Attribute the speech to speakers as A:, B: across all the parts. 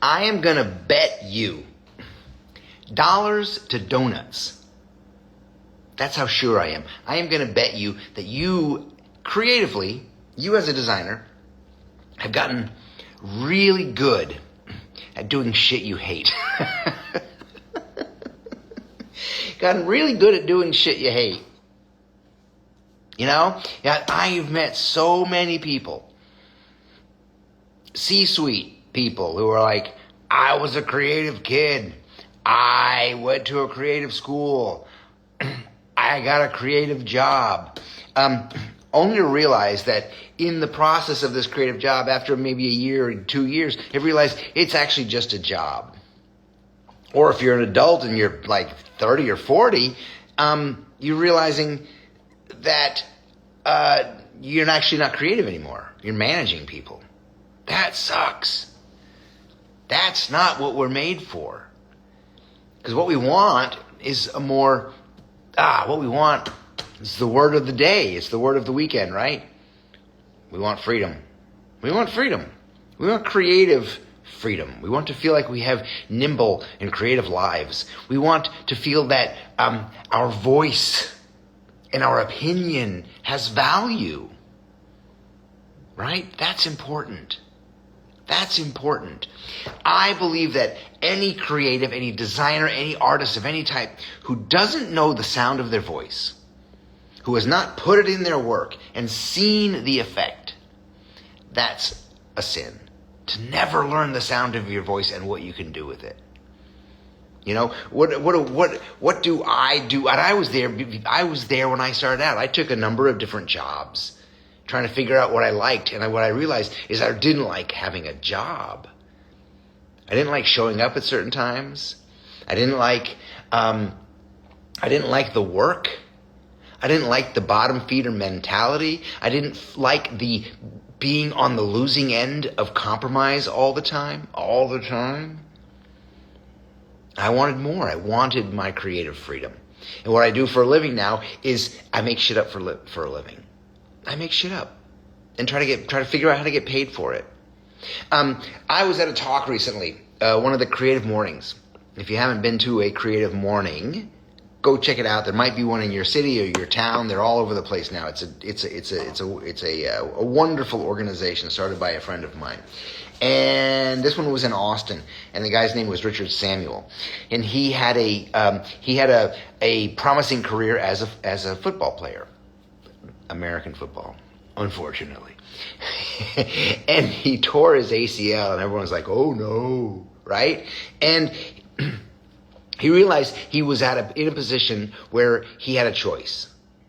A: I am going to bet you dollars to donuts. That's how sure I am. I am going to bet you that you creatively, you as a designer, have gotten really good at doing shit you hate. Gotten really good at doing shit you hate. You know? Yeah, I've met so many people, C-suite people, who are like, I was a creative kid. I went to a creative school. I got a creative job. Only to realize that in the process of this creative job, after maybe a year or 2 years, they realize it's actually just a job. Or if you're an adult and you're like 30 or 40, you're realizing that you're actually not creative anymore. You're managing people. That sucks. That's not what we're made for. Because what we want is what we want is the word of the day. It's the word of the weekend, right? We want freedom. We want freedom. We want creative freedom. We want to feel like we have nimble and creative lives. We want to feel that our voice and our opinion has value. Right? That's important. That's important. I believe that any creative, any designer, any artist of any type who doesn't know the sound of their voice, who has not put it in their work and seen the effect, that's a sin. To never learn the sound of your voice and what you can do with it. You know, what do I do? And I was there when I started out. I took a number of different jobs, trying to figure out what I liked. And what I realized is I didn't like having a job. I didn't like showing up at certain times. I didn't like the work. I didn't like the bottom feeder mentality. I didn't like the being on the losing end of compromise all the time. I wanted more. I wanted my creative freedom. And what I do for a living now is I make shit up for a living. I make shit up and try to figure out how to get paid for it. I was at a talk recently, one of the creative mornings. If you haven't been to a creative morning, go check it out. There might be one in your city or your town. They're all over the place now. It's a wonderful organization started by a friend of mine. And this one was in Austin, and the guy's name was Richard Samuel, and he had a promising career as a football player, American football, unfortunately, and he tore his ACL, and everyone was like, "Oh no!" Right? And he realized he was in a position where he had a choice.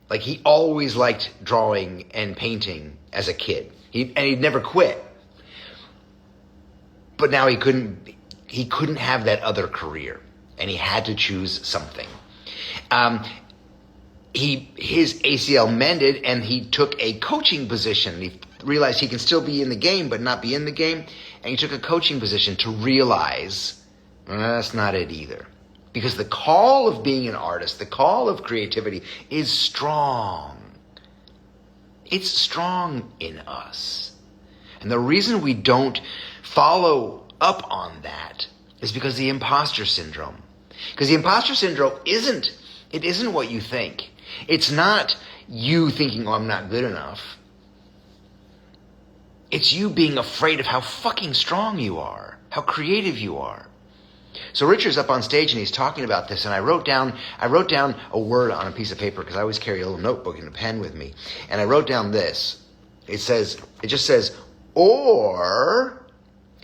A: Like, he always liked drawing and painting as a kid, he'd never quit. But now he couldn't have that other career, and he had to choose something. His ACL mended, and he took a coaching position. He realized he can still be in the game, but not be in the game. And he took a coaching position to realize that's not it either. Because the call of being an artist, the call of creativity is strong. It's strong in us. And the reason we don't follow up on that is because the imposter syndrome. Because the imposter syndrome isn't what you think. It's not you thinking, I'm not good enough. It's you being afraid of how fucking strong you are, how creative you are. So Richard's up on stage and he's talking about this, and I wrote down a word on a piece of paper because I always carry a little notebook and a pen with me. And I wrote down this. It just says, or,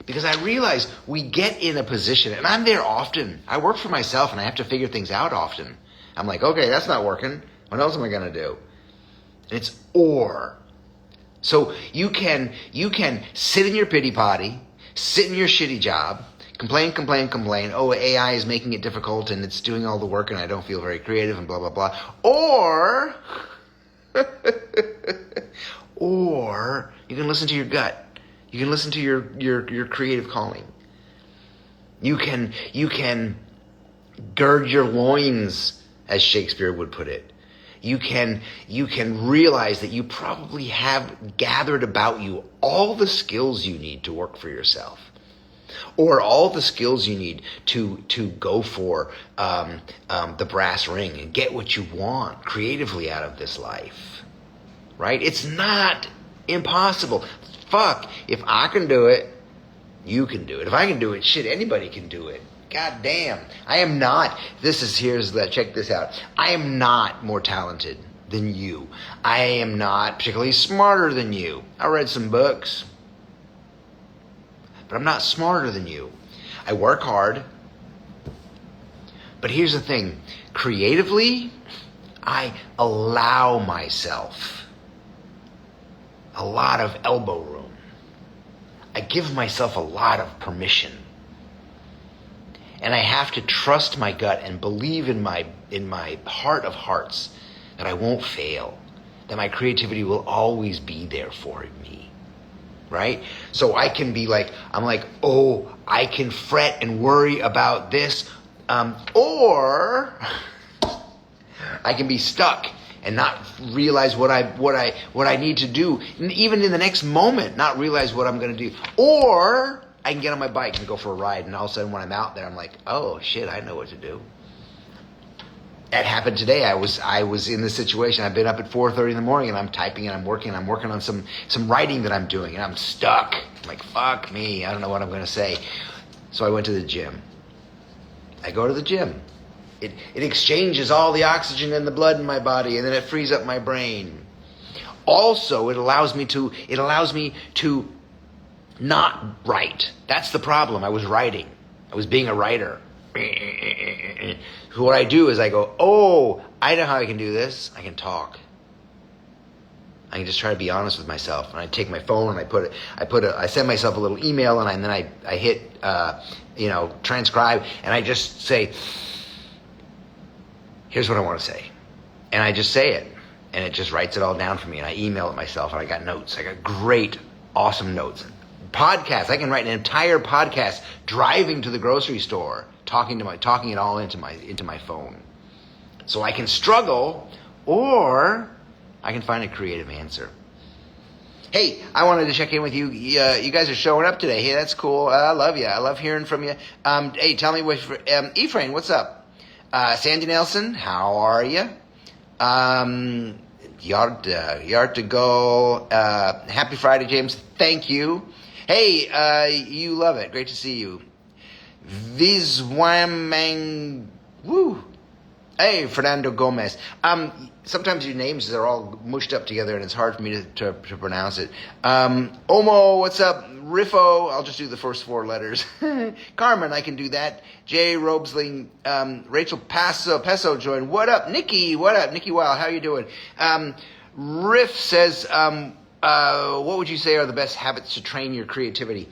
A: because I realize we get in a position, and I'm there often. I work for myself and I have to figure things out often. I'm like, okay, that's not working. What else am I going to do? And it's or. So you can sit in your pity potty, sit in your shitty job, complain. Oh, AI is making it difficult and it's doing all the work and I don't feel very creative and blah, blah, blah. Or, or you can listen to your gut. You can listen to your creative calling. You can gird your loins, as Shakespeare would put it. You can realize that you probably have gathered about you all the skills you need to work for yourself. or all the skills you need to go for the brass ring and get what you want creatively out of this life, right? It's not impossible. Fuck, if I can do it, you can do it. If I can do it, shit, anybody can do it. God damn. I am not, check this out. I am not more talented than you. I am not particularly smarter than you. I read some books, but I'm not smarter than you. I work hard. But here's the thing. Creatively, I allow myself a lot of elbow room. I give myself a lot of permission. And I have to trust my gut and believe in my heart of hearts that I won't fail, that my creativity will always be there for me, right? So I can be like, oh, I can fret and worry about this, or I can be stuck and not realize what I need to do, and even in the next moment, not realize what I'm going to do. Or I can get on my bike and go for a ride, and all of a sudden when I'm out there, I'm like, oh shit, I know what to do. That happened today. I was in this situation. I've been up at 4:30 in the morning, and I'm typing and I'm working on some writing that I'm doing, and I'm stuck. I'm like, fuck me, I don't know what I'm going to say. So I went to the gym. I go to the gym. It exchanges all the oxygen in the blood in my body, and then it frees up my brain. Also, it allows me to not write. That's the problem. I was writing. I was being a writer. So what I do is I go, oh, I know how I can do this. I can talk. I can just try to be honest with myself. And I take my phone and I send myself a little email, and then I hit transcribe, and I just say, here's what I want to say. And I just say it. And it just writes it all down for me. And I email it myself. And I got notes. I got great, awesome notes. Podcasts. I can write an entire podcast driving to the grocery store, talking it all into my phone. So I can struggle, or I can find a creative answer. Hey, I wanted to check in with you. You guys are showing up today. Hey, that's cool. I love you. I love hearing from you. Hey, tell me Ephraim, what's up? Sandy Nelson, how are you? Yard to go. Happy Friday, James. Thank you. Hey, you love it. Great to see you. Vizwamang. Woo. Hey, Fernando Gomez. Sometimes your names are all mushed up together, and it's hard for me to pronounce it. Omo, what's up? Riffo, I'll just do the first four letters. Carmen, I can do that. Jay Robesling, Rachel Peso joined. What up, Nikki? What up, Nikki Weil? How you doing? Riff says, what would you say are the best habits to train your creativity?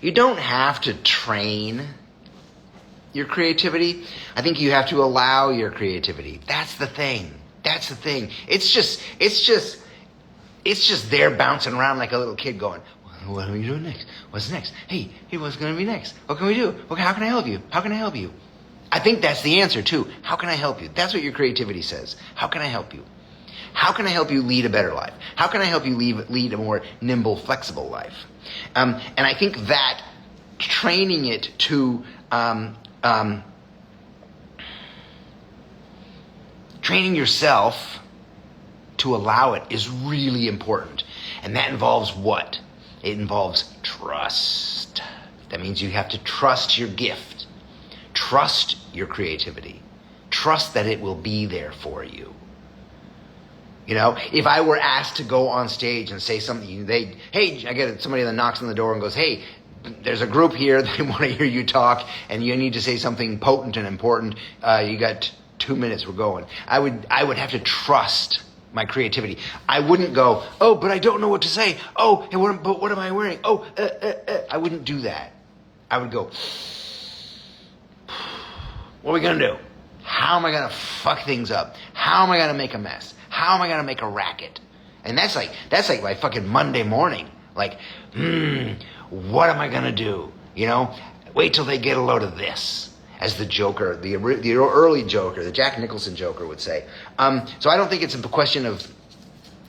A: You don't have to train your creativity. I think you have to allow your creativity. That's the thing. It's just there bouncing around like a little kid going, what are we doing next? What's next? Hey, what's going to be next? What can we do? Okay, how can I help you? How can I help you? I think that's the answer too. How can I help you? That's what your creativity says. How can I help you? How can I help you lead a better life? How can I help you lead a more nimble, flexible life? And I think that training it to training yourself to allow it is really important. And that involves what? It involves trust. That means you have to trust your gift. Trust your creativity. Trust that it will be there for you. You know, if I were asked to go on stage and say something, I get somebody that knocks on the door and goes, hey, there's a group here, they want to hear you talk, and you need to say something potent and important. You got 2 minutes, we're going. I would have to trust my creativity. I wouldn't go, oh, but I don't know what to say. Oh, but what am I wearing? Oh, I wouldn't do that. I would go, what are we going to do? How am I going to fuck things up? How am I going to make a mess? How am I going to make a racket? And that's like my fucking Monday morning. Like, what am I going to do? You know, wait till they get a load of this. As the Joker, the early Joker, the Jack Nicholson Joker would say. So I don't think it's a question of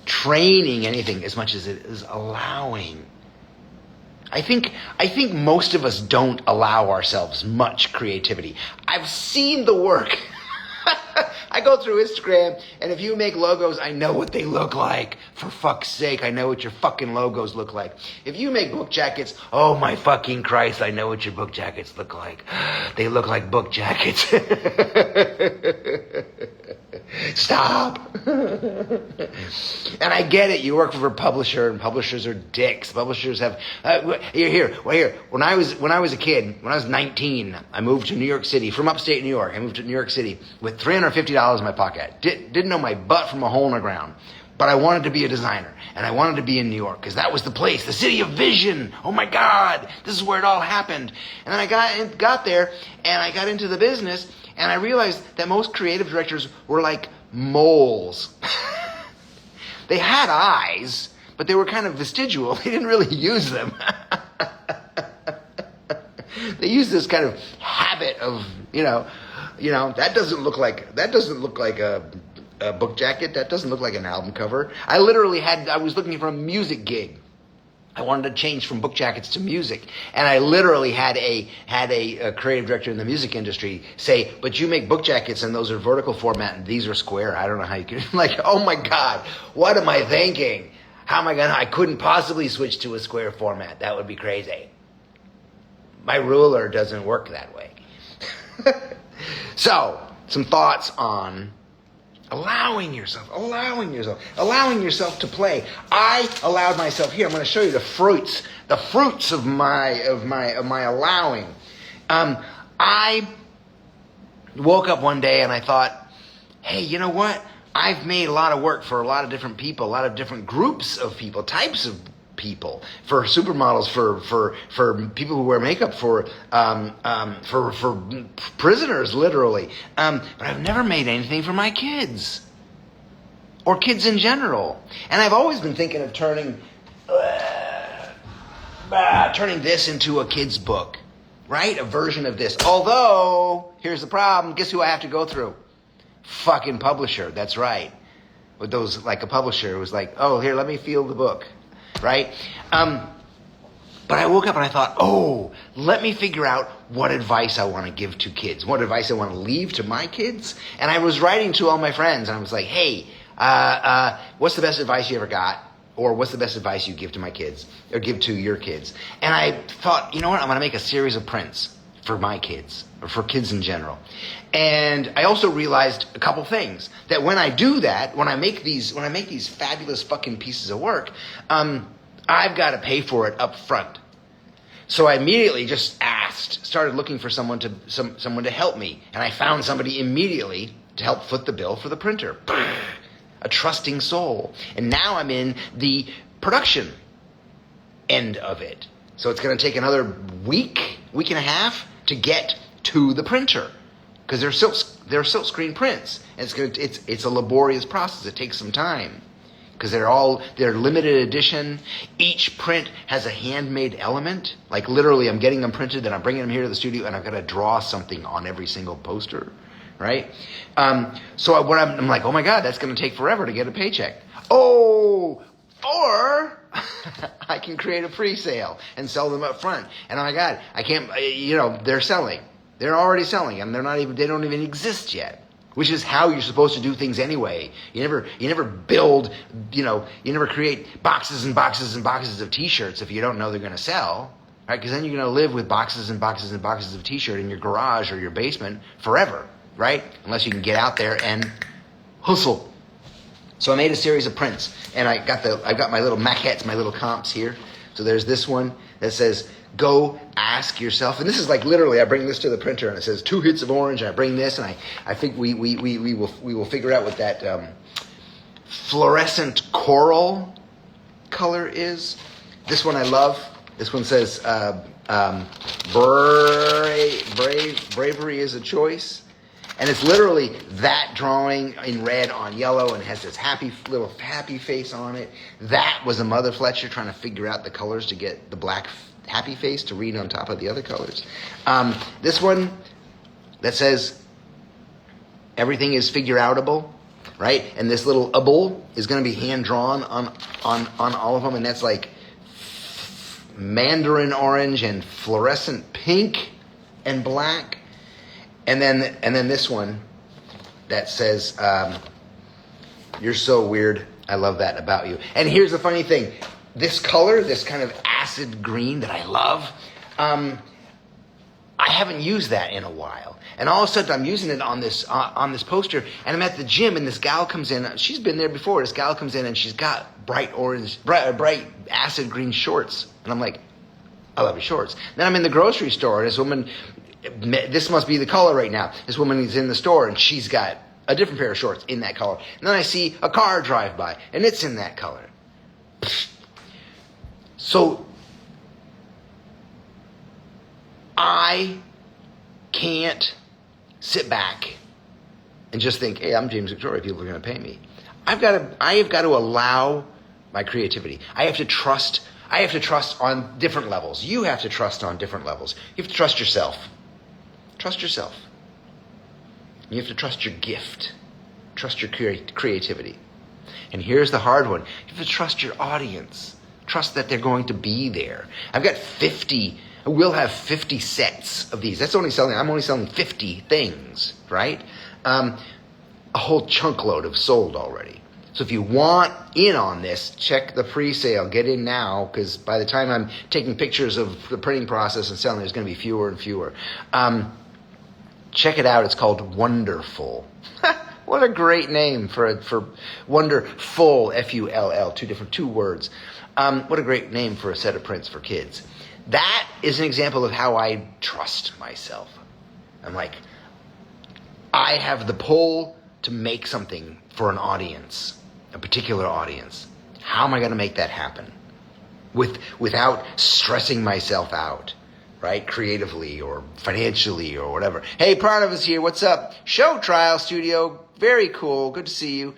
A: training anything as much as it is allowing I think most of us don't allow ourselves much creativity. I've seen the work. I go through Instagram, and if you make logos, I know what they look like. For fuck's sake, I know what your fucking logos look like. If you make book jackets, oh my fucking Christ, I know what your book jackets look like. They look like book jackets. Stop. And I get it. You work for a publisher, and publishers are dicks. Publishers have here. When I was a kid, when I was 19, I moved to New York City from upstate New York. I moved to New York City with $350 in my pocket. Didn't know my butt from a hole in the ground. But I wanted to be a designer, and I wanted to be in New York because that was the place, the city of vision. Oh my God, this is where it all happened. And then I got there, and I got into the business, and I realized that most creative directors were like moles. They had eyes, but they were kind of vestigial. They didn't really use them. They used this kind of habit of, that doesn't look like a book jacket. That doesn't look like an album cover. I was looking for a music gig. I wanted to change from book jackets to music, and I literally had a creative director in the music industry say, "But you make book jackets, and those are vertical format, and these are square. I don't know how you can." Like, oh my God, what am I thinking? How am I gonna? I couldn't possibly switch to a square format. That would be crazy. My ruler doesn't work that way. So, some thoughts on allowing yourself to play. I allowed myself here. I'm going to show you the fruits of my allowing. I woke up one day and I thought, hey, you know what? I've made a lot of work for a lot of different people, a lot of different groups of people, types of people, for supermodels, for people who wear makeup, for prisoners, literally. But I've never made anything for my kids or kids in general. And I've always been thinking of turning this into a kid's book, right? A version of this. Although, here's the problem. Guess who I have to go through? Fucking publisher. That's right. With those, like a publisher was like, oh, here, let me feel the book. Right? But I woke up and I thought, oh, let me figure out what advice I want to give to kids, what advice I want to leave to my kids. And I was writing to all my friends, and I was like, hey, what's the best advice you ever got? Or what's the best advice you give to my kids or give to your kids? And I thought, you know what? I'm going to make a series of prints for my kids or for kids in general. And I also realized a couple things, that when I do that, when I make these fabulous fucking pieces of work, I've got to pay for it up front. So I immediately just started looking for someone to help me, and I found somebody immediately to help foot the bill for the printer. A trusting soul. And now I'm in the production end of it. So it's going to take another week and a half to get to the printer, because they're silk screen prints, and it's a laborious process. It takes some time because they're limited edition. Each print has a handmade element. Like literally, I'm getting them printed, then I'm bringing them here to the studio, and I've got to draw something on every single poster, right? So what I'm like, oh my God, that's going to take forever to get a paycheck. Oh, or I can create a pre-sale and sell them up front. And oh my God, I can't, they're selling. They're already selling, and they don't even exist yet, which is how you're supposed to do things anyway. You never build, you never create boxes and boxes and boxes of t-shirts if you don't know they're going to sell, right? Because then you're going to live with boxes and boxes and boxes of t-shirt in your garage or your basement forever, right? Unless you can get out there and hustle. So I made a series of prints, and I've got my little maquettes, my little comps here. So there's this one that says, go ask yourself, and this is like literally, I bring this to the printer and it says 2 hits of orange, and I bring this, and I think we will figure out what that fluorescent coral color is. This one I love. This one says bravery is a choice. And it's literally that drawing in red on yellow, and it has this little happy face on it. That was a Mother Fletcher trying to figure out the colors to get the black happy face to read on top of the other colors. This one that says everything is figure-outable, right? And this little able is going to be hand-drawn on all of them, and that's like mandarin orange and fluorescent pink and black. And then this one that says, you're so weird. I love that about you. And here's the funny thing. This color, this kind of acid green that I love, I haven't used that in a while. And all of a sudden I'm using it on this poster, and I'm at the gym, and this gal comes in. She's been there before. This gal comes in, and she's got bright acid green shorts. And I'm like, I love your shorts. Then I'm in the grocery store, and this woman, this must be the color right now. This woman is in the store, and she's got a different pair of shorts in that color. And then I see a car drive by, and it's in that color. So I can't sit back and just think, hey, I'm James Victoria, people are going to pay me. I have got to allow my creativity. I have to trust on different levels. You have to trust on different levels. You have to trust yourself. Trust yourself. You have to trust your gift. Trust your creativity. And here's the hard one. You have to trust your audience. Trust that they're going to be there. I've got 50, we'll have 50 sets of these. I'm only selling 50 things, right? A whole chunk load have sold already. So if you want in on this, check the pre-sale. Get in now, because by the time I'm taking pictures of the printing process and selling, there's going to be fewer and fewer. Check it out. It's called Wonderful. What a great name for Wonderful, F-U-L-L, two words. What a great name for a set of prints for kids. That is an example of how I trust myself. I'm like, I have the pull to make something for an audience, a particular audience. How am I going to make that happen? Without stressing myself out, right? Creatively or financially or whatever. Hey, Pranav is here. What's up? Show Trial Studio. Very cool. Good to see you.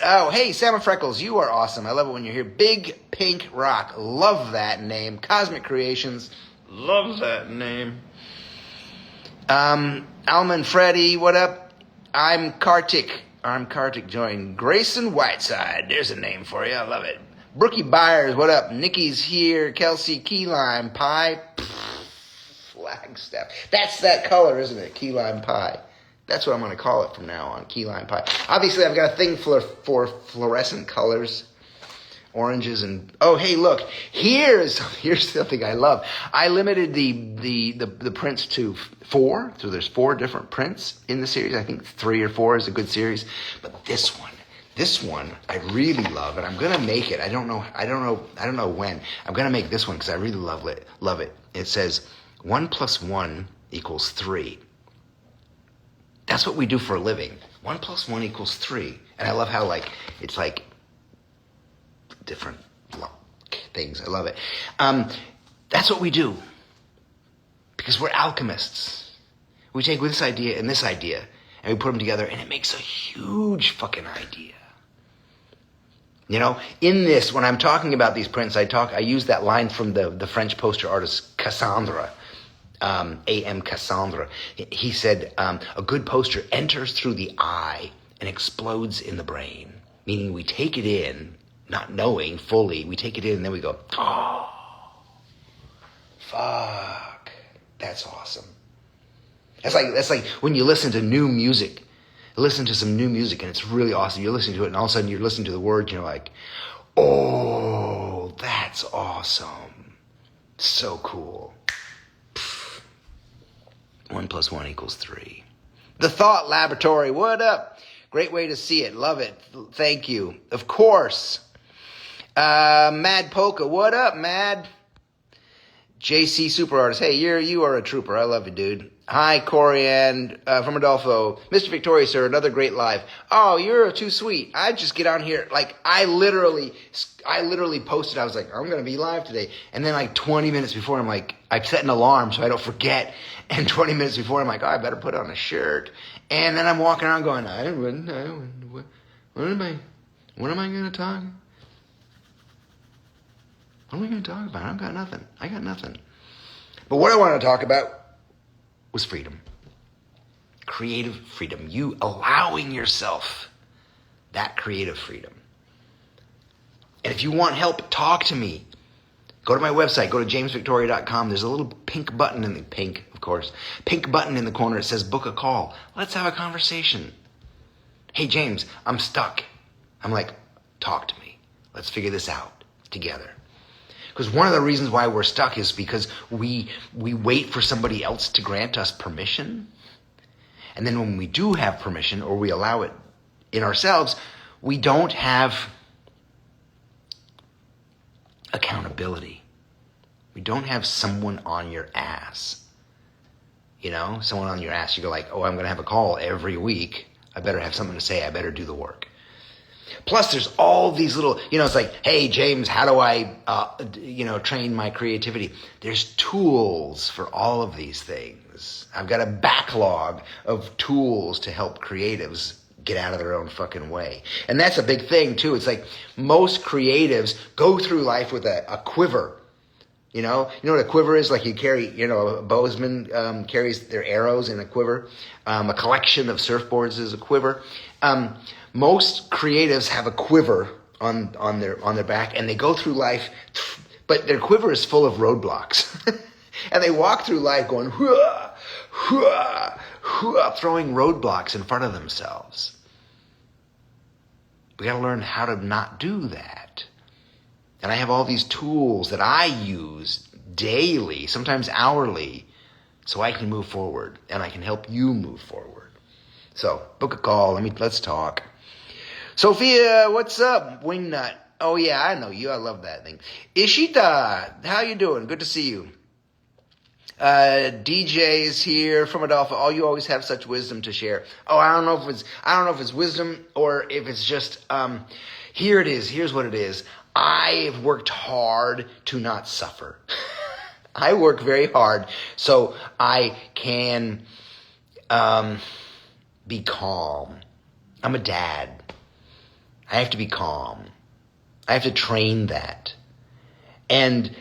A: Oh, hey, Salmon Freckles, you are awesome. I love it when you're here. Big Pink Rock. Love that name. Cosmic Creations. Love that name. Alman Freddy, what up? I'm Kartik joined. Grayson Whiteside. There's a name for you. I love it. Brookie Byers, what up? Nikki's here. Kelsey Key Lime Pie. Flagstaff. That's that color, isn't it? Key Lime Pie. That's what I'm going to call it from now on, key lime pie. Obviously, I've got a thing for fluorescent colors, oranges, and oh, hey, look, here's something I love. I limited the prints to 4, so there's 4 different prints in the series. I think 3 or 4 is a good series, but this one I really love, and I'm going to make it. I don't know when. I'm going to make this one because I really love it. It says 1 + 1 = 3. That's what we do for a living. 1 + 1 = 3. And I love how it's different things. I love it. That's what we do. Because we're alchemists. We take this idea and this idea, and we put them together, and it makes a huge fucking idea. You know, in this, when I'm talking about these prints, I use that line from the French poster artist Cassandra. A.M. Cassandra. He said, a good poster enters through the eye and explodes in the brain. Meaning we take it in, not knowing fully. We take it in and then we go, oh, fuck, that's awesome. That's like when you listen to new music. You listen to some new music and it's really awesome. You're listening to it and all of a sudden you're listening to the words and you're like, oh, that's awesome. So cool. 1 + 1 = 3. The Thought Laboratory, what up? Great way to see it. Love it. Thank you. Of course. Mad Polka, what up, Mad? JC Super Artist, hey, you are a trooper. I love you, dude. Hi, Corian from Adolfo. Mr. Victoria, sir, another great live. Oh, you're too sweet. I just get on here. I literally posted. I was like, I'm going to be live today. And then 20 minutes before, I'm like, I set an alarm so I don't forget. And 20 minutes before, I'm like, oh, I better put on a shirt. And then I'm walking around going, what am I going to talk? What am I going to talk about? I got nothing. But what I want to talk about was freedom. Creative freedom. You allowing yourself that creative freedom. And if you want help, talk to me. Go to my website. Go to jamesvictoria.com. There's a little pink button in the pink button in the corner. It says book a call. Let's have a conversation. Hey, James, I'm stuck. I'm like, talk to me. Let's figure this out together. Because one of the reasons why we're stuck is because we wait for somebody else to grant us permission. And then when we do have permission, or we allow it in ourselves, we don't have accountability. We don't have someone on your ass. Someone on your ass. You go like, oh, I'm going to have a call every week. I better have something to say. I better do the work. Plus, there's all these little, it's like, hey, James, how do I, train my creativity? There's tools for all of these things. I've got a backlog of tools to help creatives get out of their own fucking way. And that's a big thing, too. It's like most creatives go through life with a quiver. You know what a quiver is? Like you carry, a bowsman carries their arrows in a quiver. A collection of surfboards is a quiver. Most creatives have a quiver on their back, and they go through life, but their quiver is full of roadblocks. And they walk through life going, hua, hua, hua, throwing roadblocks in front of themselves. We got to learn how to not do that. And I have all these tools that I use daily, sometimes hourly, so I can move forward and I can help you move forward. So book a call. Let's talk. Sophia, what's up? Wingnut. Oh yeah, I know you. I love that thing. Ishita, how you doing? Good to see you. DJ is here from Adolfo. Oh, you always have such wisdom to share. Oh, I don't know if it's wisdom or if it's just here it is. Here's what it is. I've worked hard to not suffer. I work very hard so I can be calm. I'm a dad. I have to be calm. I have to train that. And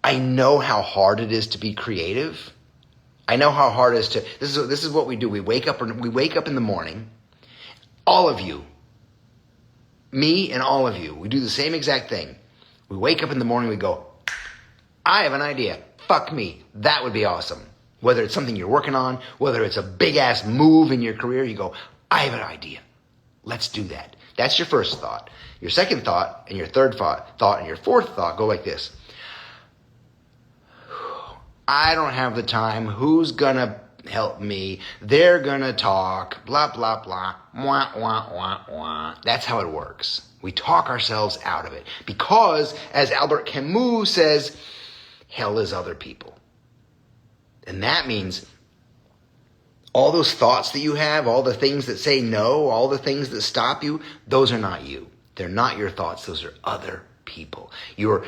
A: I know how hard it is to be creative. I know how hard it is to. This is what we do. We wake up in the morning. All of you, me and all of you, we do the same exact thing. We wake up in the morning. We go, I have an idea. Fuck me. That would be awesome. Whether it's something you're working on, whether it's a big ass move in your career, you go, I have an idea. Let's do that. That's your first thought. Your second thought and your third thought and your fourth thought go like this. I don't have the time. Who's gonna help me? They're gonna talk. Blah, blah, blah. Wah, wah, wah, wah. That's how it works. We talk ourselves out of it. Because, as Albert Camus says, hell is other people. And that means all those thoughts that you have, all the things that say no, all the things that stop you, those are not you. They're not your thoughts. Those are other people. Our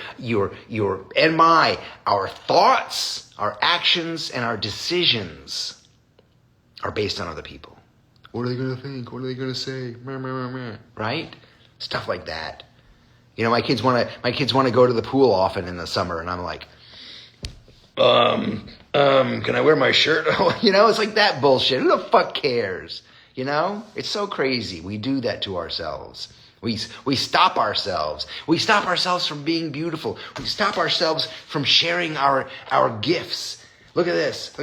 A: thoughts, our actions, and our decisions are based on other people. What are they going to think? What are they going to say? Right? Stuff like that. My kids want to go to the pool often in the summer, and I'm like, can I wear my shirt? It's like that bullshit. Who the fuck cares? It's so crazy. We do that to ourselves. We stop ourselves. We stop ourselves from being beautiful. We stop ourselves from sharing our gifts. Look at this.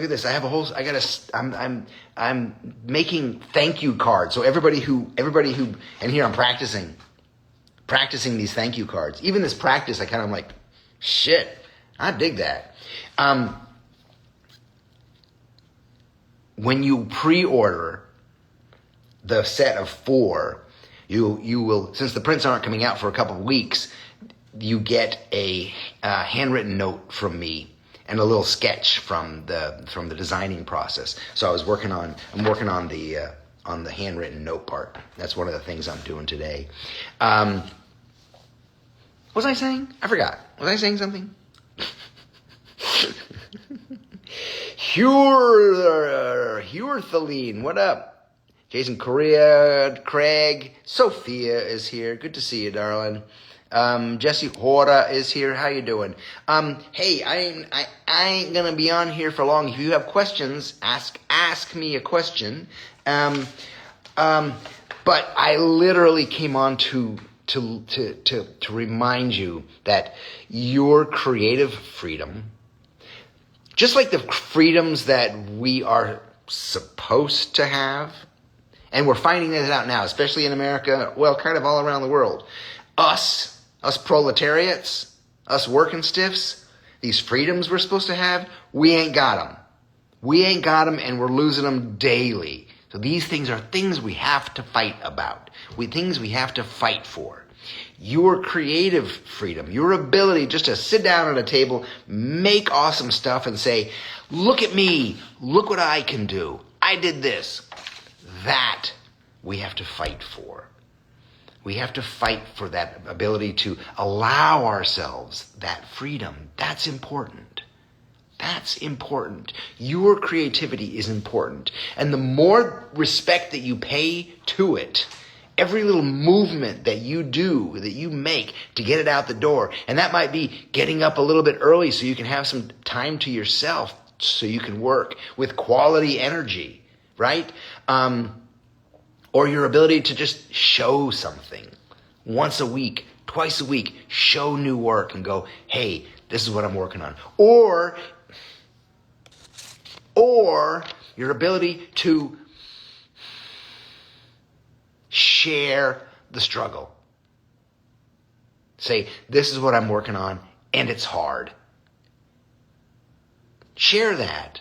A: I'm making thank you cards. So everybody who, and here I'm practicing these thank you cards. Even this practice, I kind of like, shit, I dig that. When you pre-order the set of 4, you will, since the prints aren't coming out for a couple of weeks, you get a handwritten note from me and a little sketch from the designing process. So I'm working on the handwritten note part. That's one of the things I'm doing today. What was I saying? I forgot. Was I saying something? Hurthaline, what up? Jason Correa, Craig, Sophia is here. Good to see you, darling. Jesse Hora is here. How you doing? Hey, I ain't gonna be on here for long. If you have questions, ask me a question. But I literally came on to to remind you that your creative freedom, just like the freedoms that we are supposed to have, and we're finding that out now, especially in America, well, kind of all around the world. Us proletariats, us working stiffs, these freedoms we're supposed to have, we ain't got them. We ain't got them, and we're losing them daily. So these things are things we have to fight about. Things we have to fight for. Your creative freedom, your ability just to sit down at a table, make awesome stuff and say, look at me, look what I can do. I did this. That we have to fight for. We have to fight for that ability to allow ourselves that freedom. That's important. That's important. Your creativity is important. And the more respect that you pay to it, every little movement that you do, that you make to get it out the door, and that might be getting up a little bit early so you can have some time to yourself so you can work with quality energy, right? Or your ability to just show something once a week, twice a week, show new work and go, hey, this is what I'm working on. Or your ability to share the struggle. Say, this is what I'm working on, and it's hard. Share that,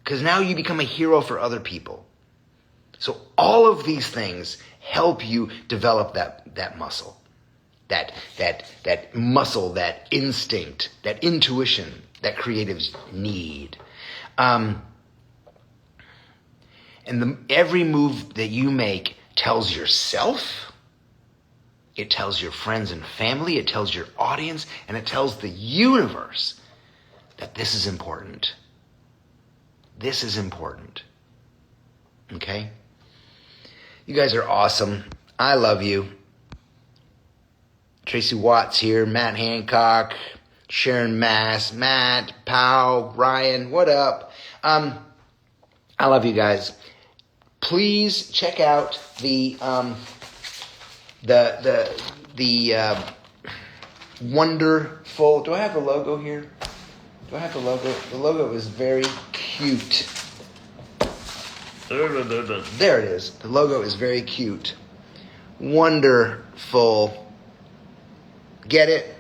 A: because now you become a hero for other people. So all of these things help you develop that muscle, that muscle, that instinct, that intuition that creatives need. And every move that you make tells yourself, it tells your friends and family, it tells your audience, and it tells the universe that this is important. This is important. Okay? You guys are awesome. I love you. Tracy Watts here, Matt Hancock, Sharon Mass, Matt, Powell, Ryan, what up? I love you guys. Please check out the wonderful. Do I have the logo here? Do I have the logo? The logo is very cute. There it is. The logo is very cute. Wonderful. Get it?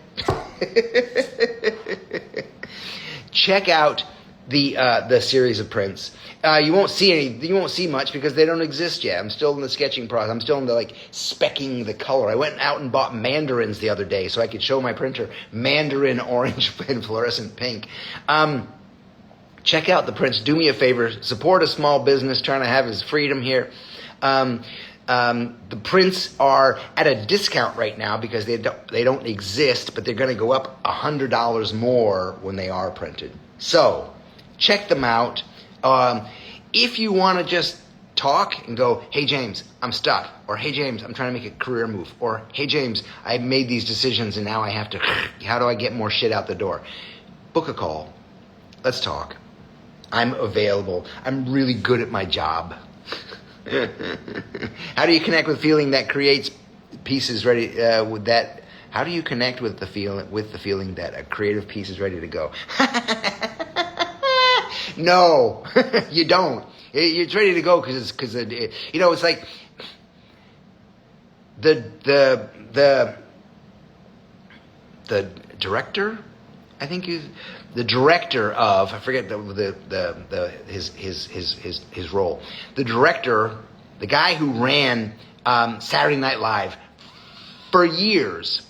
A: Check out the series of prints. You won't see much because they don't exist yet. I'm still in the sketching process. I'm still in the specking the color. I went out and bought mandarins the other day so I could show my printer mandarin orange and fluorescent pink. Check out the prints. Do me a favor. Support a small business trying to have his freedom here. The prints are at a discount right now because they don't exist, but they're going to go up $100 more when they are printed. So check them out. If you want to just talk and go, hey James, I'm stuck, or hey James, I'm trying to make a career move, or hey James, I made these decisions and now I have to, how do I get more shit out the door? Book a call. Let's talk. I'm available. I'm really good at my job. How do you connect with feeling that creates pieces ready with that? How do you connect with the feeling that a creative piece is ready to go? No, you don't. It's ready to go because it's like the director, I think is the director of, I forget his role. The director, the guy who ran Saturday Night Live for years,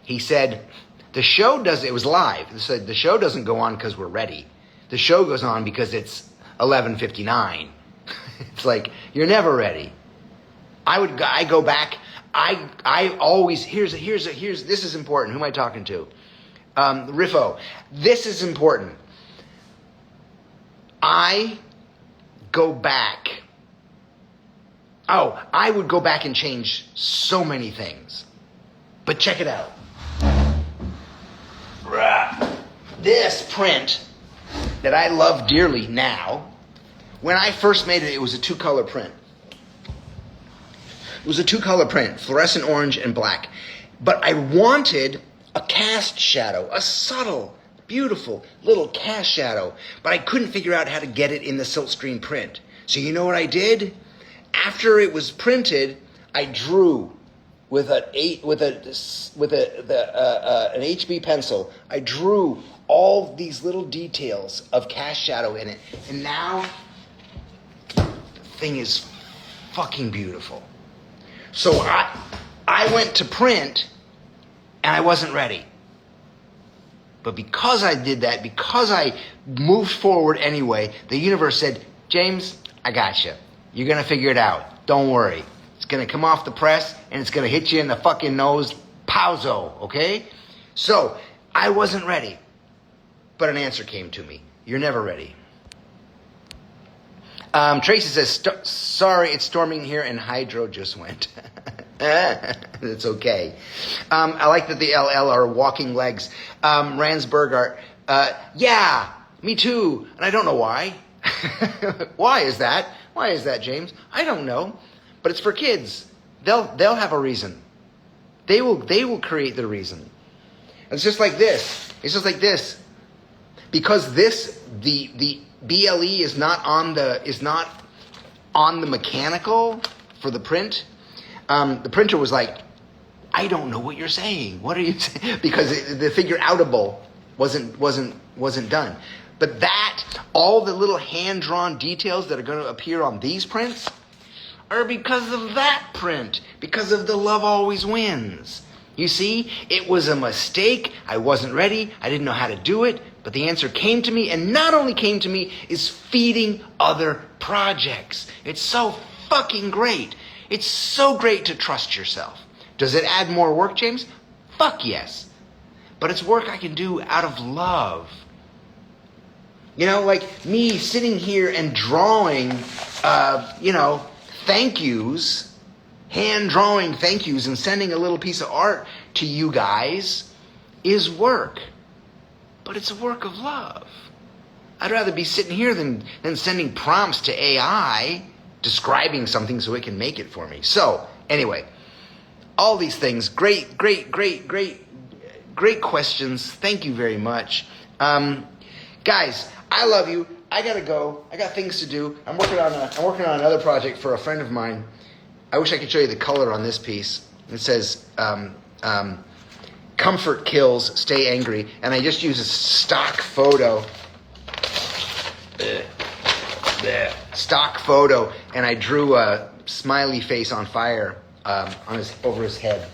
A: he said the show it was live. He said the show doesn't go on because we're ready. The show goes on because it's 11:59. It's like you're never ready. I go back. I always here's this is important. Who am I talking to? Riffo. This is important. I go back. I would go back and change so many things. But check it out. This print that I love dearly now, when I first made it, it was a 2-color print. It was a 2-color print, fluorescent orange and black. But I wanted a cast shadow, a subtle, beautiful little cast shadow. But I couldn't figure out how to get it in the silkscreen print. So you know what I did? After it was printed, I drew with an HB pencil. I drew all these little details of cast shadow in it, and now the thing is fucking beautiful. So I went to print, and I wasn't ready. But because I did that, because I moved forward anyway, the universe said, James, I got you. You're going to figure it out. Don't worry. It's going to come off the press, and it's going to hit you in the fucking nose. Pauzo, okay? So, I wasn't ready. But an answer came to me. You're never ready. Tracy says, sorry, it's storming here, and hydro just went. It's okay. I like that the LL are walking legs. Ransburg are, yeah, me too. And I don't know why. Why is that? Why is that, James? I don't know. But it's for kids. They'll have a reason. They will create the reason. It's just like this. It's just like this. Because the BLE is not on the mechanical for the print. The printer was like, I don't know what you're saying. What are you saying? Because the figure outable wasn't done. But all the little hand-drawn details that are going to appear on these prints are because of that print. Because of the love always wins. You see, it was a mistake. I wasn't ready. I didn't know how to do it. But the answer came to me, and not only came to me, is feeding other projects. It's so fucking great. It's so great to trust yourself. Does it add more work, James? Fuck yes. But it's work I can do out of love. You know, like me sitting here and drawing, thank yous, hand drawing thank yous and sending a little piece of art to you guys is work. But it's a work of love. I'd rather be sitting here than sending prompts to AI describing something so it can make it for me. So, anyway, all these things, great questions. Thank you very much. Guys, I love you. I gotta go. I got things to do. I'm working on another project for a friend of mine. I wish I could show you the color on this piece. It says, comfort kills, stay angry. And I just use a stock photo. Stock photo. And I drew a smiley face on fire over his head.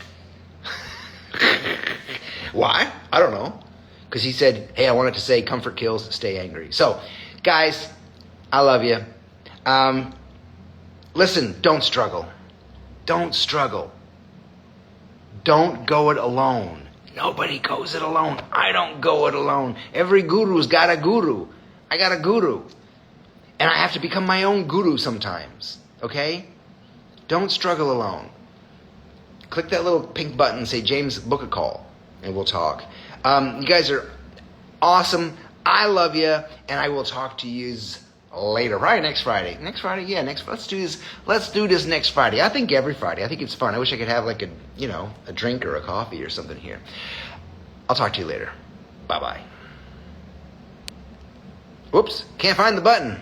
A: Why? I don't know. Because he said, hey, I wanted to say comfort kills, stay angry. So, guys, I love you. Listen, don't struggle. Don't struggle. Don't go it alone. Nobody goes it alone. I don't go it alone. Every guru's got a guru. I got a guru. And I have to become my own guru sometimes. Okay? Don't struggle alone. Click that little pink button and say, James, book a call. And we'll talk. You guys are awesome. I love you. And I will talk to you later. Probably next Friday. Next Friday? Yeah, let's do this. Let's do this next Friday. I think every Friday. I think it's fun. I wish I could have like a drink or a coffee or something here. I'll talk to you later. Bye-bye. Whoops. Can't find the button.